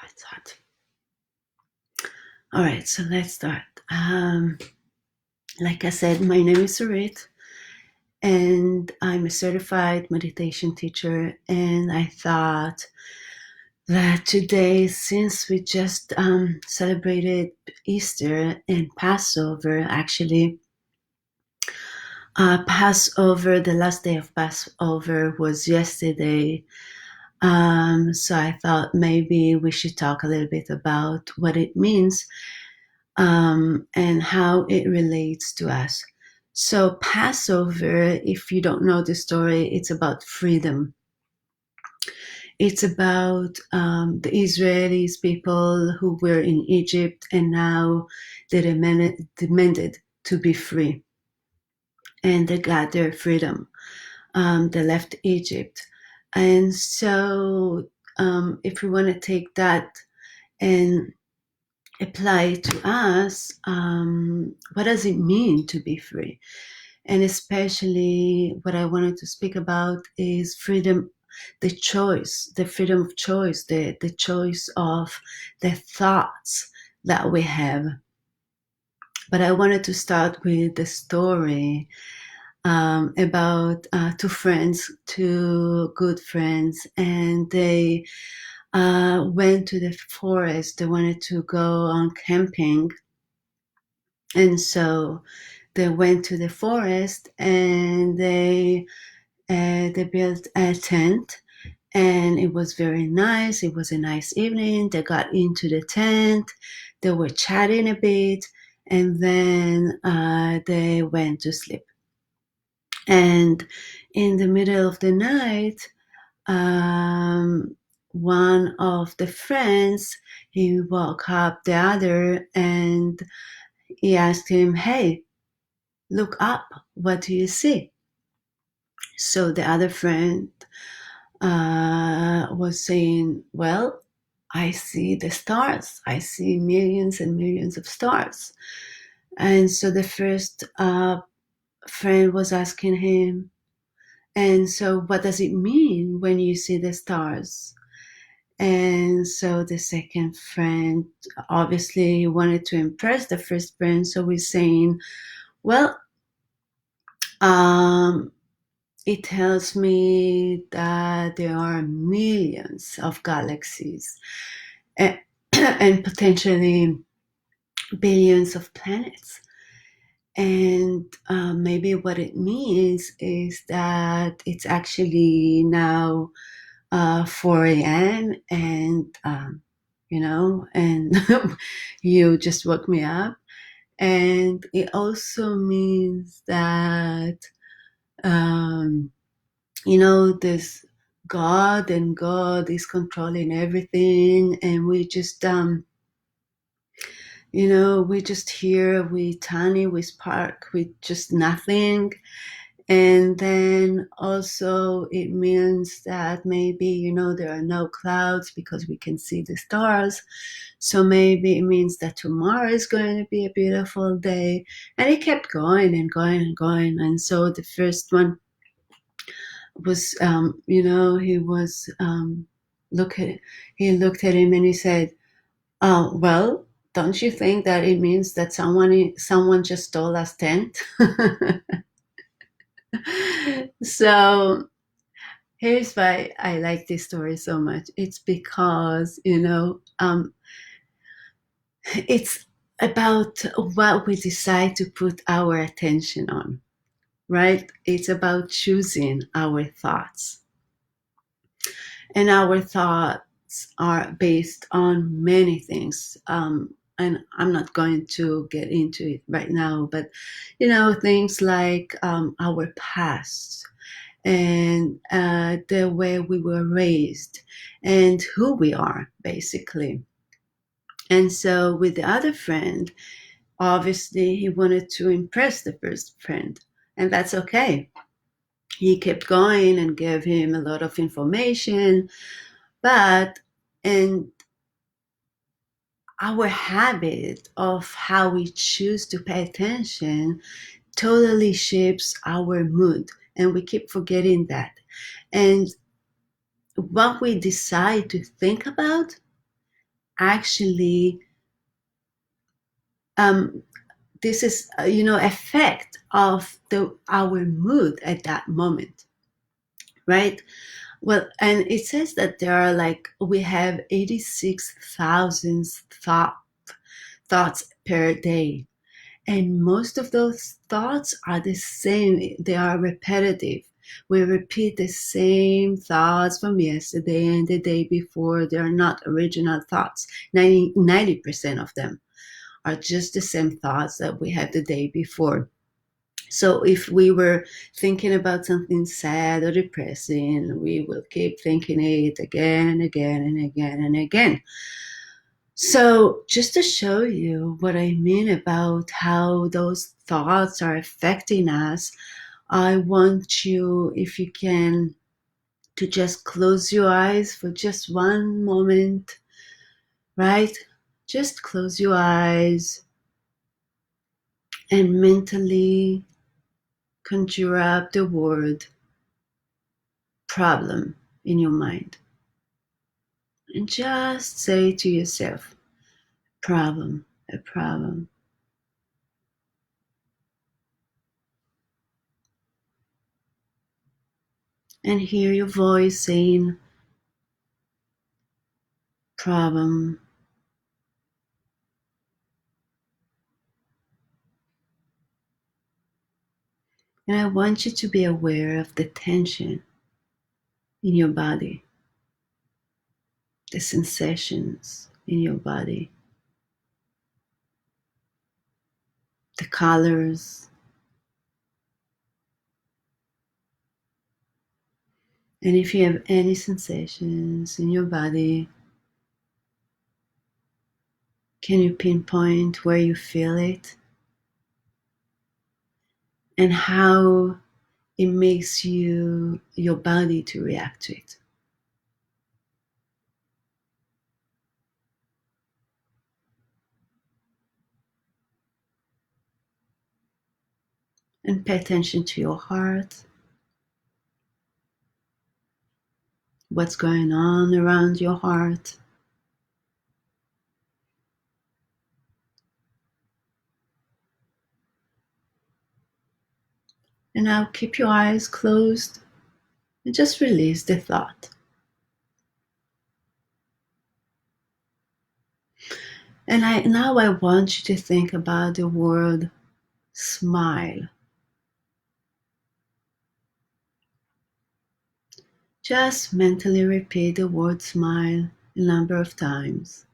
it's hot. All right, so let's start. Like I said, my name is Sarit, and I'm a certified meditation teacher. And I thought that today, since we just celebrated Easter and Passover, actually, Passover, the last day of Passover was yesterday. So I thought maybe we should talk a little bit about what it means and how it relates to us. So, Passover, if you don't know the story, it's about freedom. It's about the Israelis, people who were in Egypt and now they demanded to be free. And they got their freedom. They left Egypt. And so, if we want to take that and apply it to us, what does it mean to be free? And especially what I wanted to speak about is freedom, the choice, the freedom of choice, the choice of the thoughts that we have. But I wanted to start with the story about two friends, two good friends, and they went to the forest. They wanted to go on camping. And so they went to the forest and they built a tent, and it was very nice. It was a nice evening. They got into the tent. They were chatting a bit, and then they went to sleep. And in the middle of the night, one of the friends, he woke up the other and he asked him, "Hey, look up. What do you see?" So the other friend was saying, "Well, I see the stars. I see millions and millions of stars." And so the first friend was asking him, "And so what does it mean when you see the stars?" And so the second friend obviously wanted to impress the first friend, so he's saying, "Well, it tells me that there are millions of galaxies and, and potentially billions of planets. And maybe what it means is that it's actually now 4 a.m. and, and you just woke me up. And it also means that, this God, and God is controlling everything, and we just we just here, we tiny, we spark with just nothing. And then also it means that maybe there are no clouds because we can see the stars, so maybe it means that tomorrow is going to be a beautiful day. And it kept going and going and going. And so the first one was, he was he looked at him and he said, "Oh, well, don't you think that it means that someone just stole us tent?" So here's why I like this story so much. It's because it's about what we decide to put our attention on, right? It's about choosing our thoughts. And our thoughts are based on many things. And I'm not going to get into it right now, but things like our past and the way we were raised and who we are, basically. And so with the other friend, obviously he wanted to impress the first friend, and that's okay. He kept going and gave him a lot of information, but and our habit of how we choose to pay attention totally shapes our mood, and we keep forgetting that. And what we decide to think about actually, um, this is effect of the our mood at that moment, right? Well, and it says that there are like we have 86,000 thoughts per day. And most of those thoughts are the same, they are repetitive. We repeat the same thoughts from yesterday and the day before. They are not original thoughts. 90% of them are just the same thoughts that we had the day before. So if we were thinking about something sad or depressing, we will keep thinking it again and again and again and again. So, just to show you what I mean about how those thoughts are affecting us, I want you, if you can, to just close your eyes for just one moment, right? Just close your eyes and mentally conjure up the word problem in your mind. And just say to yourself, problem, a problem. And hear your voice saying, problem. And I want you to be aware of the tension in your body, the sensations in your body, the colors. And if you have any sensations in your body, can you pinpoint where you feel it and how it makes your body to react to it? And pay attention to your heart, what's going on around your heart. And now keep your eyes closed and just release the thought. And now I want you to think about the word smile. Just mentally repeat the word smile a number of times.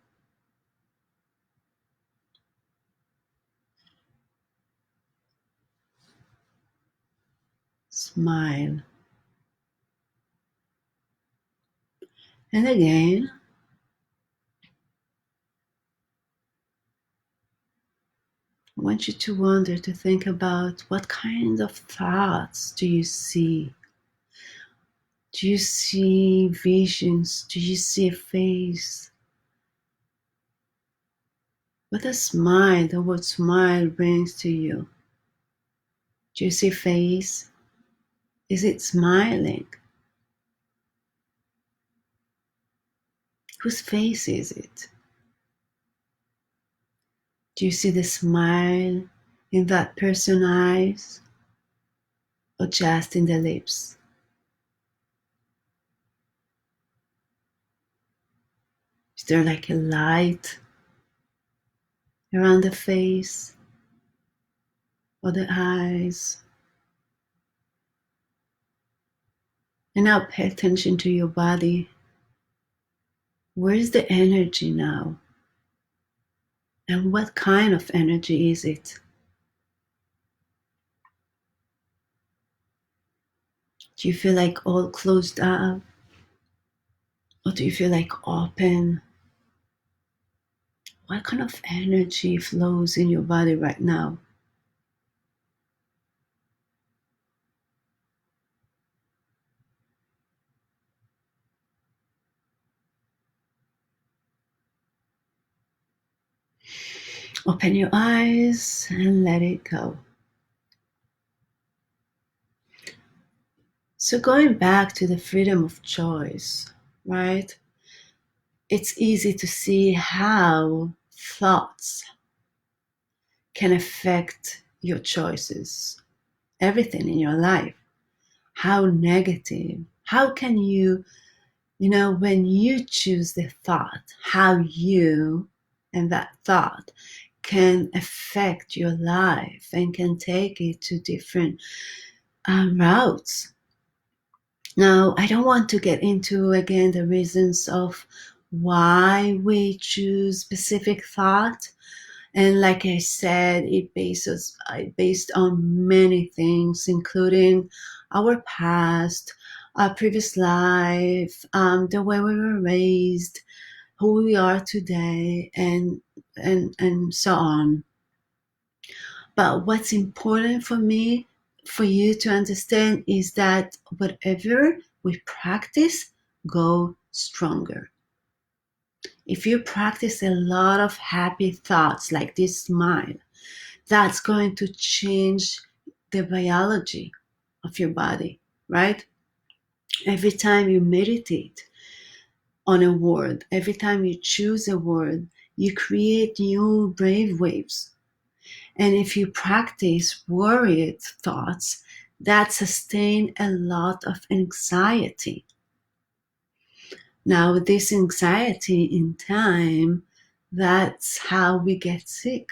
Smile. And again, I want you to wonder, to think about what kind of thoughts do you see? Do you see visions? Do you see a face? What a smile, the word smile brings to you. Do you see a face? Is it smiling? Whose face is it? Do you see the smile in that person's eyes or just in the lips? Is there like a light around the face or the eyes? And now pay attention to your body. Where is the energy now? And what kind of energy is it? Do you feel like all closed up? Or do you feel like open? What kind of energy flows in your body right now? Open your eyes and let it go. So, going back to the freedom of choice, right? it's easy to see how thoughts can affect your choices, everything in your life. How negative, how can you, when you choose the thought, how you and that thought can affect your life and can take it to different routes. Now, I don't want to get into again the reasons of why we choose specific thought. And like I said, based on many things, including our past, our previous life, the way we were raised, who we are today, and so on. But what's important for me, for you to understand, is that whatever we practice, go stronger. If you practice a lot of happy thoughts like this smile, that's going to change the biology of your body, right? Every time you meditate on a word, every time you choose a word, you create new brain waves. And if you practice worried thoughts, that sustain a lot of anxiety. Now, this anxiety in time, that's how we get sick.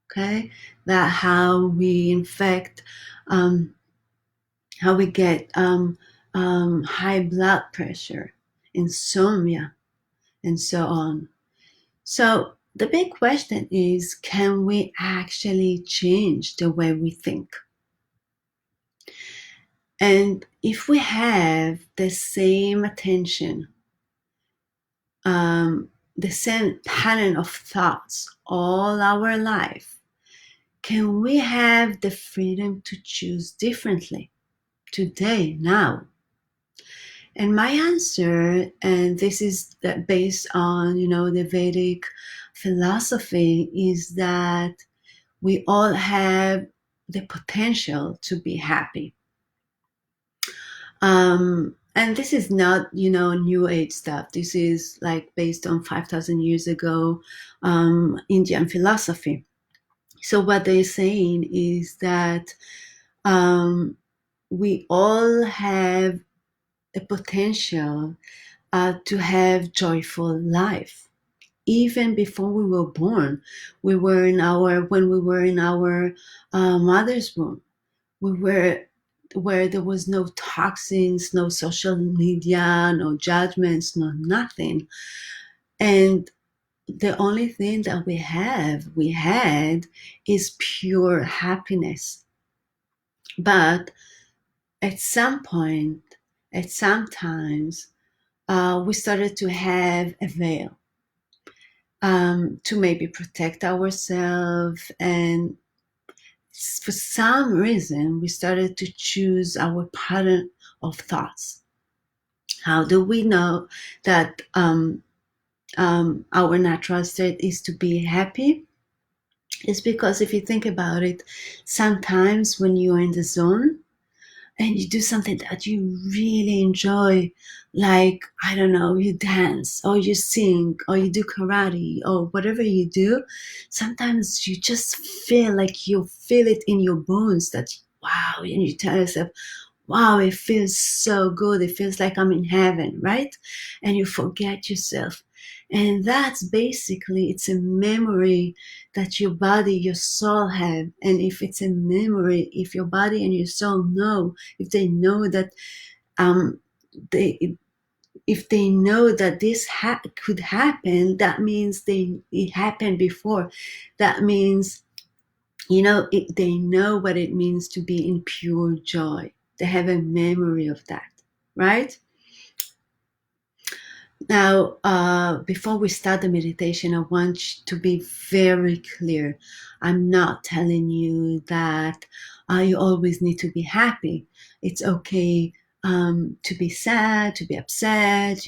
Okay, that how we infect, how we get high blood pressure, insomnia, and so on. So the big question is, can we actually change the way we think? And if we have the same attention, the same pattern of thoughts all our life, can we have the freedom to choose differently today, now? And my answer, and this is based on, the Vedic philosophy, is that we all have the potential to be happy. And this is not, new age stuff. This is like based on 5,000 years ago, Indian philosophy. So what they're saying is that we all have a potential to have joyful life. Even before we were born, when we were in our mother's womb, we were where there was no toxins, no social media, no judgments, no nothing. And the only thing that we had is pure happiness. But at some point, at some times, we started to have a veil, to maybe protect ourselves. And for some reason, we started to choose our pattern of thoughts. How do we know that our natural state is to be happy? It's because if you think about it, sometimes when you're in the zone, and you do something that you really enjoy, like, I don't know, you dance or you sing or you do karate or whatever you do, sometimes you just feel like you feel it in your bones that, wow, and you tell yourself, wow, it feels so good. It feels like I'm in heaven, right? And you forget yourself. And that's basically, it's a memory that your body, your soul have. And if it's a memory, if your body and your soul know, if they know that, they, if they know that this could happen, that means it happened before. That means, they know what it means to be in pure joy. They have a memory of that, right? Now, before we start the meditation, I want to be very clear. I'm not telling you that you always need to be happy. It's okay to be sad, to be upset,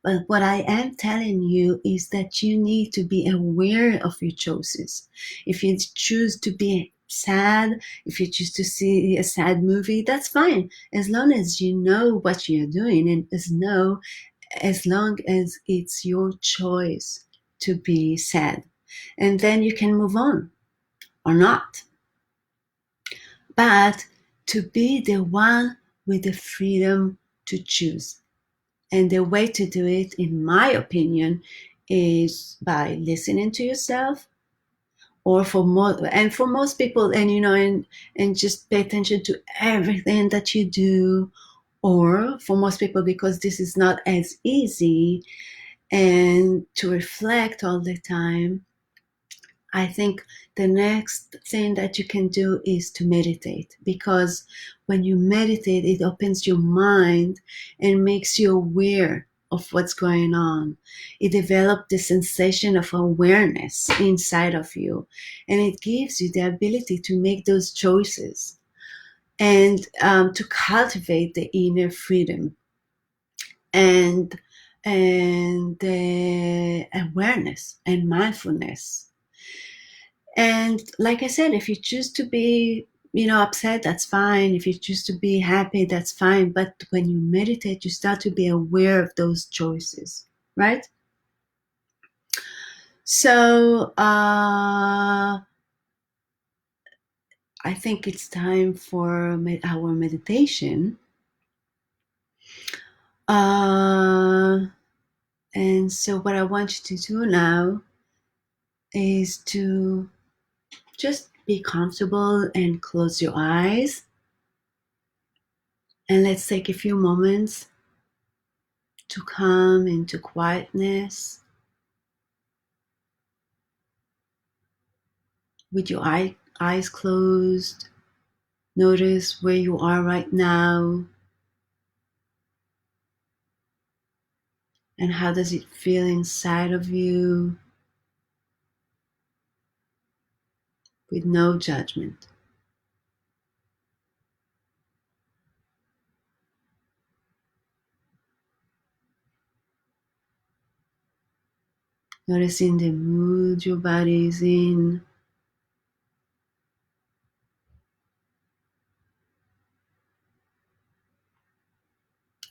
But what I am telling you is that you need to be aware of your choices. If you choose to be sad, if you choose to see a sad movie, that's fine. As long as you know what you're doing and as long as it's your choice to be sad. And then you can move on or not. But to be the one with the freedom to choose. And the way to do it, in my opinion, is by listening to yourself, or for most people, and and just pay attention to everything that you do. Or for most people, because this is not as easy, and to reflect all the time, I think the next thing that you can do is to meditate, because when you meditate, it opens your mind and makes you aware of what's going on. It develops the sensation of awareness inside of you, and it gives you the ability to make those choices, and to cultivate the inner freedom, and the awareness and mindfulness. And like I said, if you choose to be, upset, that's fine. If you choose to be happy, that's fine. But when you meditate, you start to be aware of those choices, right? So I think it's time for our meditation. Uh, and so, what I want you to do now is to just be comfortable and close your eyes. And let's take a few moments to come into quietness with your eyes closed. Notice where you are right now, and how does it feel inside of you, with no judgment. Noticing the mood your body is in.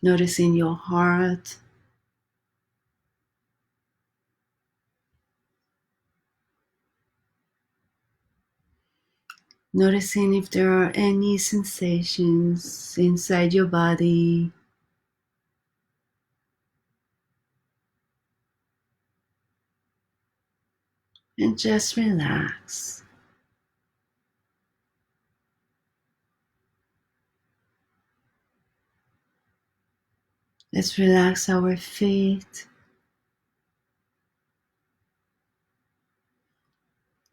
Noticing your heart. Noticing if there are any sensations inside your body. And just relax. Let's relax our feet.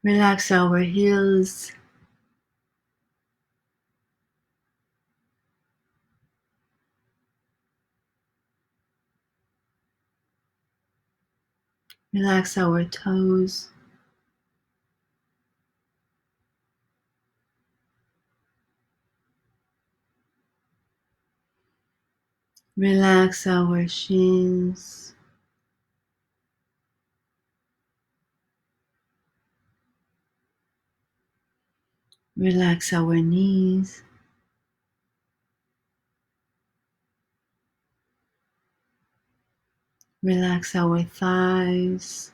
Relax our heels. Relax our toes. Relax our shins. Relax our knees. Relax our thighs.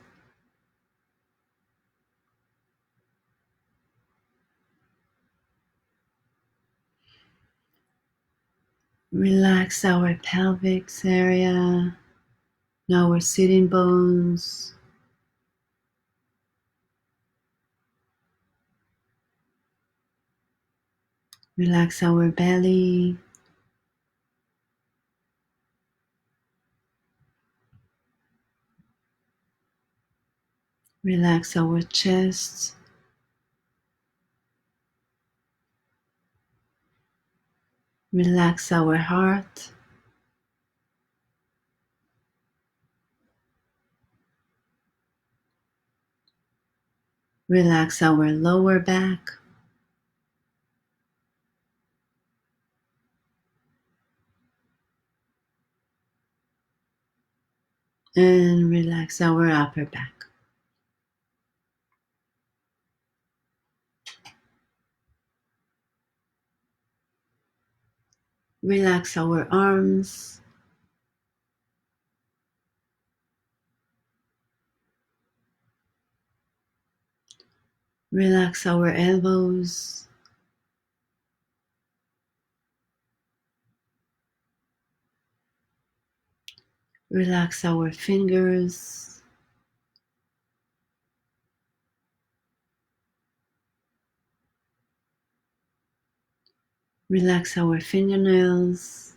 Relax our pelvic area, our sitting bones. Relax our belly. Relax our chest. Relax our heart. Relax our lower back. And relax our upper back. Relax our arms. Relax our elbows. Relax our fingers. Relax our fingernails.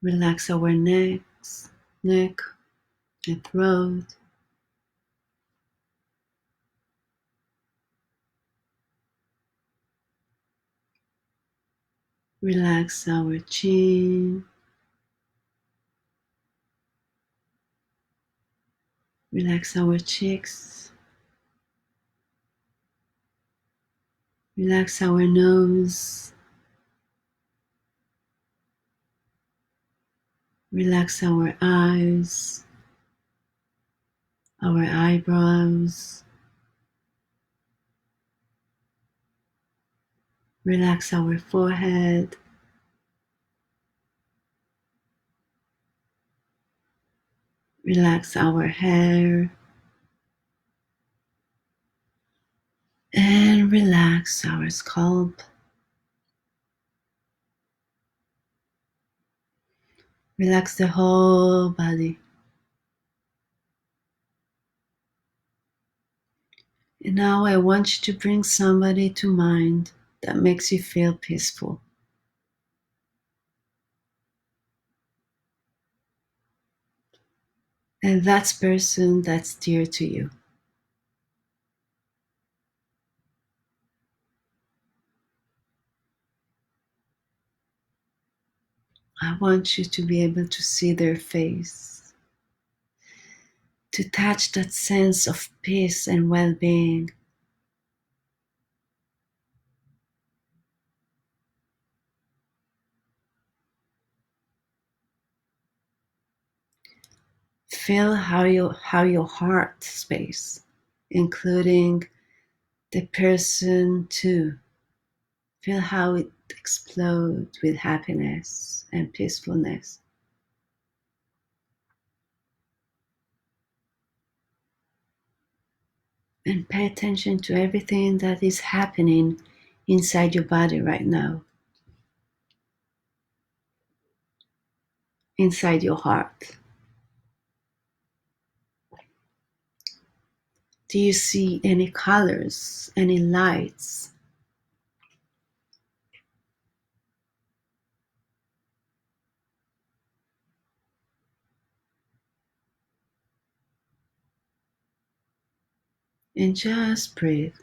Relax our neck and throat. Relax our chin. Relax our cheeks. Relax our nose. Relax our eyes, our eyebrows. Relax our forehead. Relax our hair. And relax our scalp. Relax the whole body. And now I want you to bring somebody to mind that makes you feel peaceful. And that's person that's dear to you. I want you to be able to see their face, to touch that sense of peace and well-being. Feel how your heart space, including the person too. Feel how it explodes with happiness and peacefulness. And pay attention to everything that is happening inside your body right now, inside your heart. Do you see any colors, any lights? And just breathe.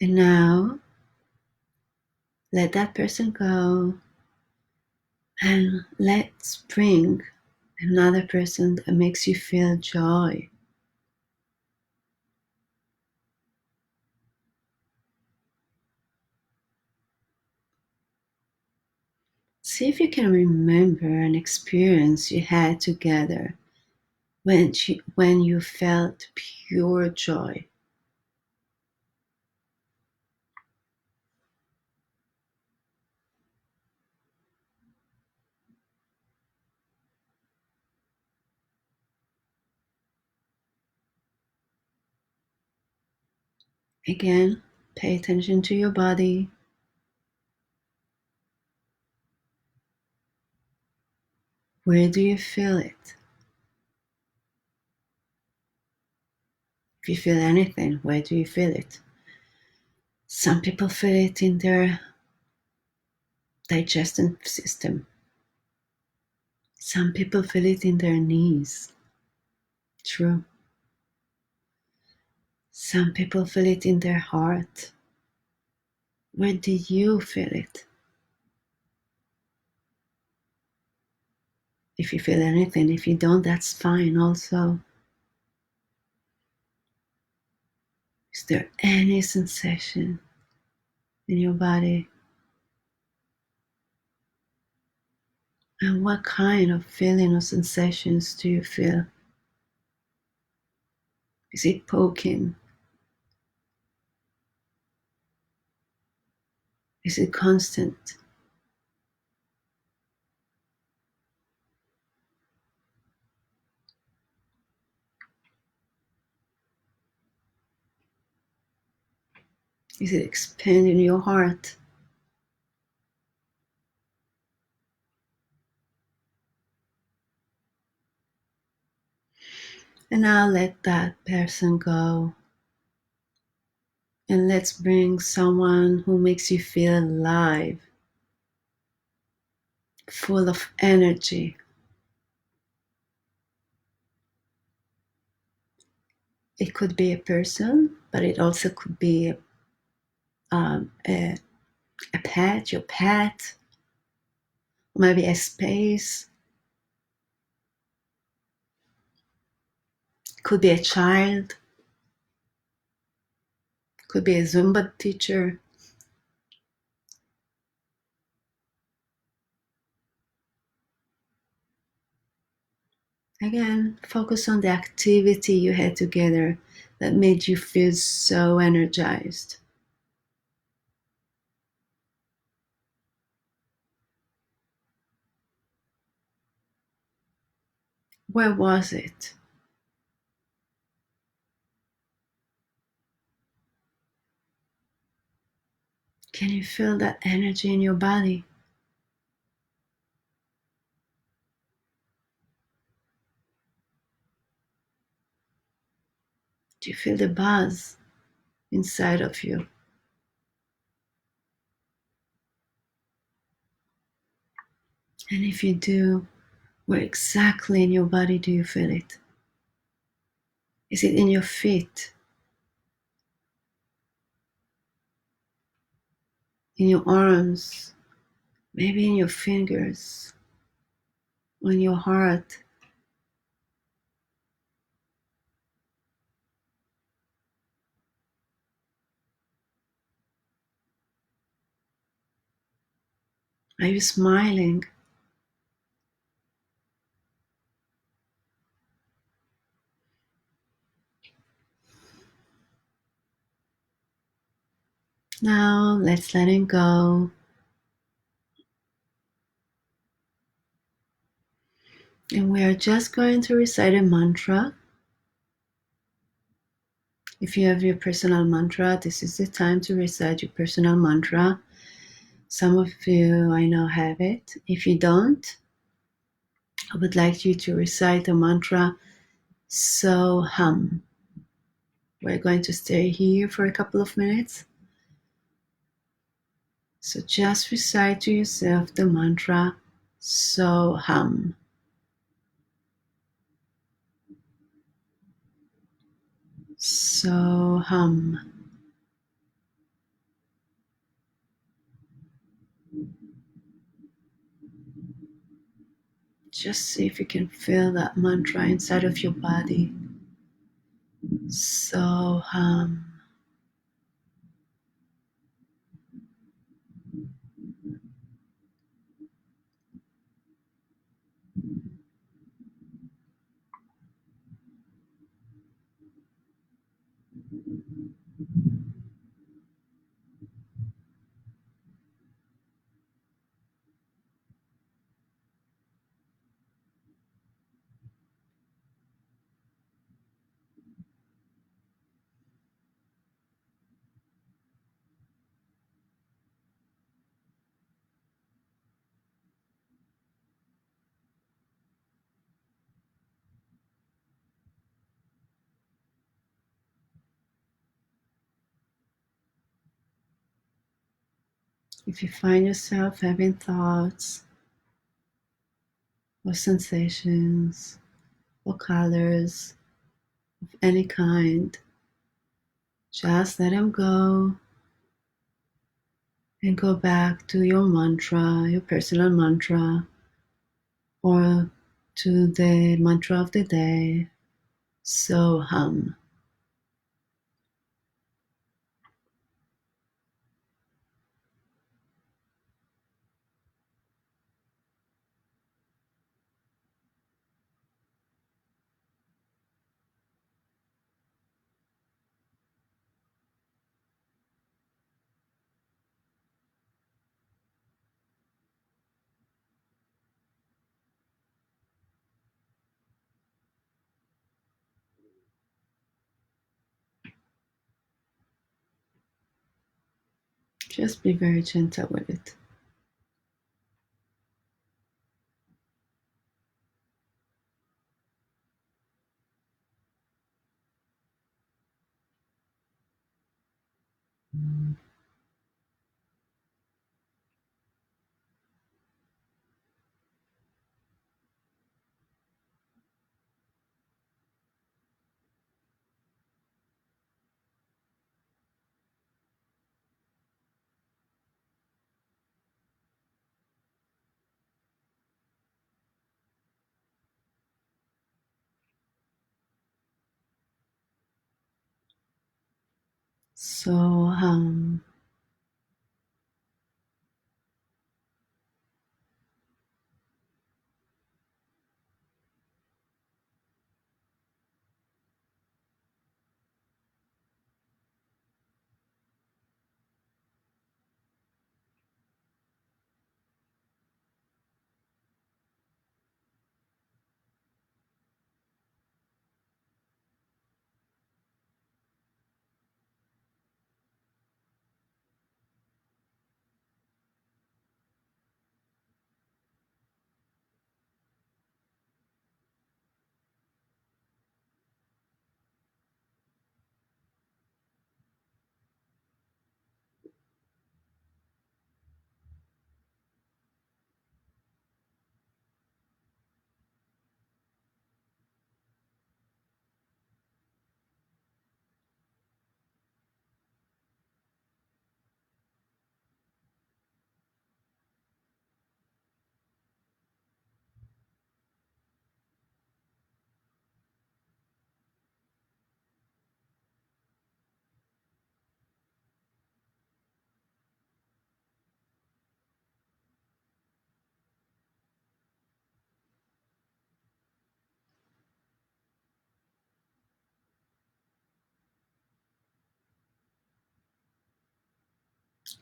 And now let that person go and let's bring another person that makes you feel joy. See if you can remember an experience you had together when you felt pure joy. Again, pay attention to your body. Where do you feel it? If you feel anything, where do you feel it? Some people feel it in their digestive system. Some people feel it in their knees. True. Some people feel it in their heart. Where do you feel it? If you feel anything, if you don't, that's fine also. Is there any sensation in your body? And what kind of feeling or sensations do you feel? Is it poking? Is it constant? Is it expanding your heart? And now let that person go. And let's bring someone who makes you feel alive, full of energy. It could be a person, but it also could be um, a, a pet, your pet, maybe a space, could be a child, could be a Zumba teacher. Again, focus on the activity you had together that made you feel so energized. Where was it? Can you feel that energy in your body? Do you feel the buzz inside of you? And if you do, where exactly in your body do you feel it? Is it in your feet? In your arms? Maybe in your fingers? On your heart? Are you smiling? Now let's let it go. And we are just going to recite a mantra. If you have your personal mantra, this is the time to recite your personal mantra. Some of you I know have it. If you don't, I would like you to recite the mantra So Hum. We're going to stay here for a couple of minutes. So just recite to yourself the mantra So Hum. So Hum. Just see if you can feel that mantra inside of your body. So Hum. If you find yourself having thoughts or sensations or colors of any kind, just let them go and go back to your mantra, your personal mantra, or to the mantra of the day. So hum. Just be very gentle with it. So,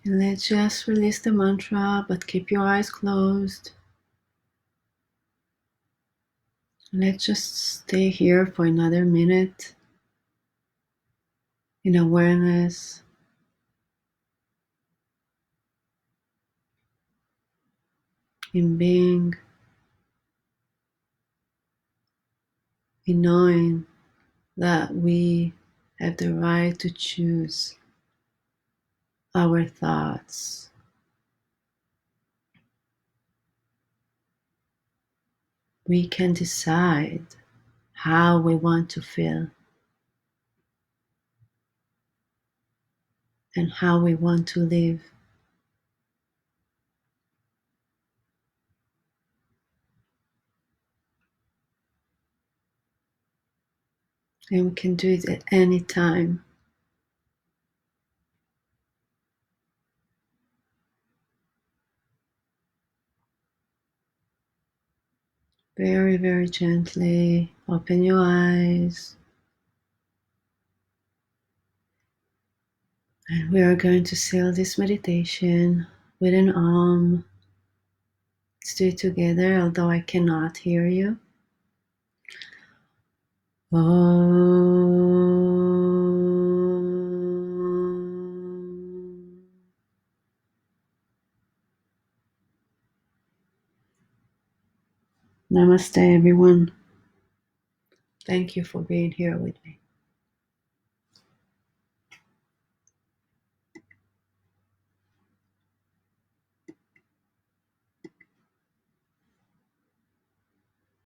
let's just release the mantra, but keep your eyes closed. Let's just stay here for another minute in awareness, in being, in knowing that we have the right to choose our thoughts. We can decide how we want to feel and how we want to live. And we can do it at any time. Very, very gently open your eyes. And we are going to seal this meditation with an Om. Let's do it together, although I cannot hear you. Om. Namaste, everyone. Thank you for being here with me.